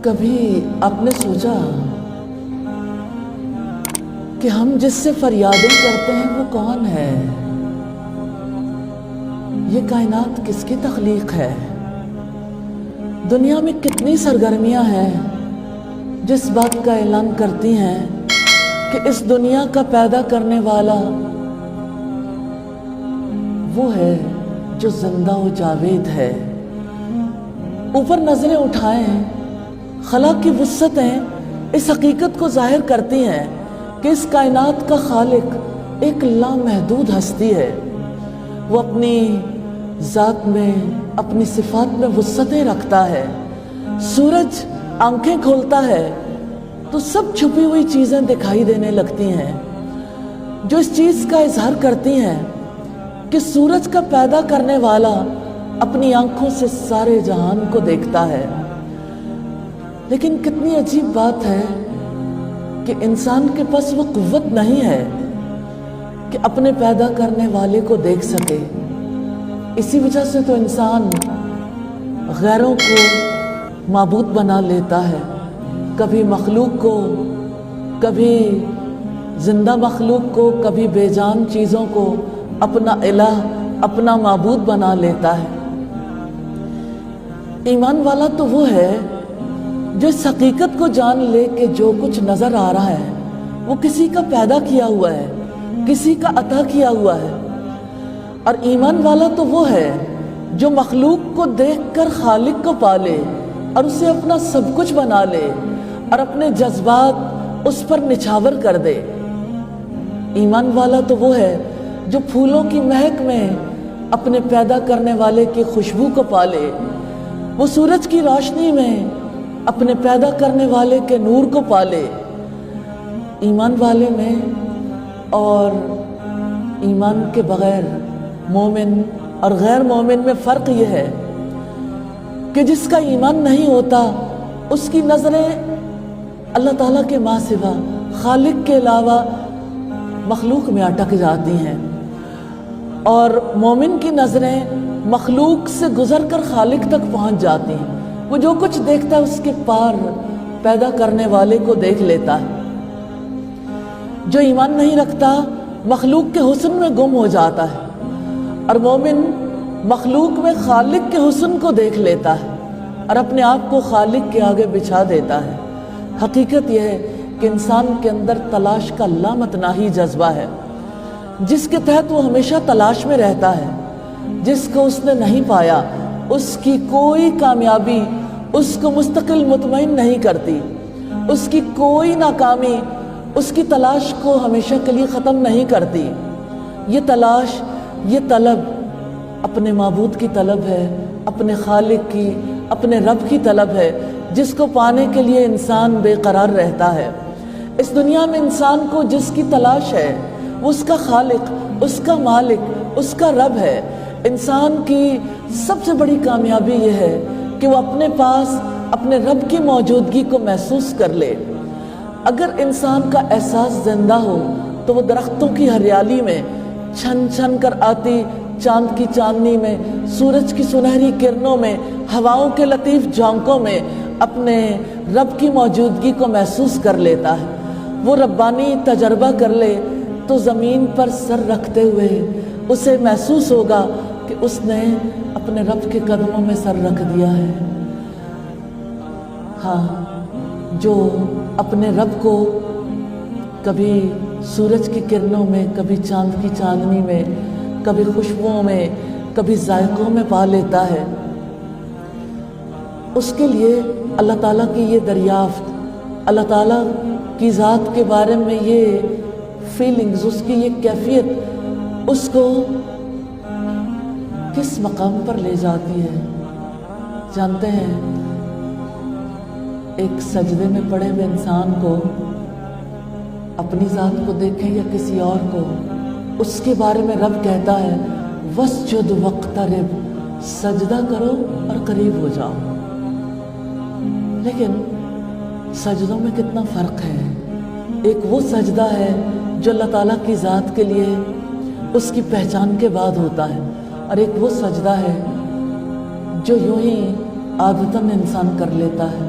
کبھی آپ نے سوچا کہ ہم جس سے فریادیں کرتے ہیں وہ کون ہے؟ یہ کائنات کس کی تخلیق ہے؟ دنیا میں کتنی سرگرمیاں ہیں جس بات کا اعلان کرتی ہیں کہ اس دنیا کا پیدا کرنے والا وہ ہے جو زندہ و جاوید ہے۔ اوپر نظریں اٹھائیں، خلا کی وسعتیں اس حقیقت کو ظاہر کرتی ہیں کہ اس کائنات کا خالق ایک لامحدود ہستی ہے۔ وہ اپنی ذات میں، اپنی صفات میں وسعتیں رکھتا ہے۔ سورج آنکھیں کھولتا ہے تو سب چھپی ہوئی چیزیں دکھائی دینے لگتی ہیں، جو اس چیز کا اظہار کرتی ہیں کہ سورج کا پیدا کرنے والا اپنی آنکھوں سے سارے جہان کو دیکھتا ہے۔ لیکن کتنی عجیب بات ہے کہ انسان کے پاس وہ قوت نہیں ہے کہ اپنے پیدا کرنے والے کو دیکھ سکے۔ اسی وجہ سے تو انسان غیروں کو معبود بنا لیتا ہے، کبھی مخلوق کو، کبھی زندہ مخلوق کو، کبھی بے جان چیزوں کو اپنا الہ، اپنا معبود بنا لیتا ہے۔ ایمان والا تو وہ ہے جو اس حقیقت کو جان لے کہ جو کچھ نظر آ رہا ہے وہ کسی کا پیدا کیا ہوا ہے، کسی کا عطا کیا ہوا ہے۔ اور ایمان والا تو وہ ہے جو مخلوق کو دیکھ کر خالق کو پالے اور اسے اپنا سب کچھ بنا لے اور اپنے جذبات اس پر نچھاور کر دے۔ ایمان والا تو وہ ہے جو پھولوں کی مہک میں اپنے پیدا کرنے والے کی خوشبو کو پالے، وہ سورج کی روشنی میں اپنے پیدا کرنے والے کے نور کو پالے۔ ایمان والے میں اور ایمان کے بغیر مومن اور غیر مومن میں فرق یہ ہے کہ جس کا ایمان نہیں ہوتا اس کی نظریں اللہ تعالیٰ کے ماں سوا، خالق کے علاوہ مخلوق میں اٹک جاتی ہیں، اور مومن کی نظریں مخلوق سے گزر کر خالق تک پہنچ جاتی ہیں۔ وہ جو کچھ دیکھتا ہے اس کے پار پیدا کرنے والے کو دیکھ لیتا ہے۔ جو ایمان نہیں رکھتا مخلوق کے حسن میں گم ہو جاتا ہے، اور مومن مخلوق میں خالق کے حسن کو دیکھ لیتا ہے اور اپنے آپ کو خالق کے آگے بچھا دیتا ہے۔ حقیقت یہ ہے کہ انسان کے اندر تلاش کا لامتناہی جذبہ ہے، جس کے تحت وہ ہمیشہ تلاش میں رہتا ہے۔ جس کو اس نے نہیں پایا اس کی کوئی کامیابی اس کو مستقل مطمئن نہیں کرتی، اس کی کوئی ناکامی اس کی تلاش کو ہمیشہ کے لیے ختم نہیں کرتی۔ یہ تلاش، یہ طلب اپنے معبود کی طلب ہے، اپنے خالق کی، اپنے رب کی طلب ہے، جس کو پانے کے لیے انسان بے قرار رہتا ہے۔ اس دنیا میں انسان کو جس کی تلاش ہے وہ اس کا خالق، اس کا مالک، اس کا رب ہے۔ انسان کی سب سے بڑی کامیابی یہ ہے کہ وہ اپنے پاس اپنے رب کی موجودگی کو محسوس کر لے۔ اگر انسان کا احساس زندہ ہو تو وہ درختوں کی ہریالی میں، چھن چھن کر آتی چاند کی چاندنی میں، سورج کی سنہری کرنوں میں، ہواؤں کے لطیف جھونکوں میں اپنے رب کی موجودگی کو محسوس کر لیتا ہے۔ وہ ربانی تجربہ کر لے تو زمین پر سر رکھتے ہوئے اسے محسوس ہوگا کہ اس نے اپنے رب کے قدموں میں سر رکھ دیا ہے۔ ہاں، جو اپنے رب کو کبھی سورج کی کرنوں میں، کبھی چاند کی چاندنی میں، کبھی خوشبوؤں میں، کبھی ذائقوں میں پا لیتا ہے، اس کے لیے اللہ تعالیٰ کی یہ دریافت، اللہ تعالیٰ کی ذات کے بارے میں یہ فیلنگز، اس کی یہ کیفیت اس کو کس مقام پر لے جاتی ہے۔ جانتے ہیں، ایک سجدے میں پڑے ہوئے انسان کو اپنی ذات کو دیکھیں یا کسی اور کو، اس کے بارے میں رب کہتا ہے وَاسْجُدْ وَاقْتَرِبْ، سجدہ کرو اور قریب ہو جاؤ۔ لیکن سجدوں میں کتنا فرق ہے۔ ایک وہ سجدہ ہے جو اللہ تعالیٰ کی ذات کے لیے اس کی پہچان کے بعد ہوتا ہے، اور ایک وہ سجدہ ہے جو یوں ہی عادتاً انسان کر لیتا ہے،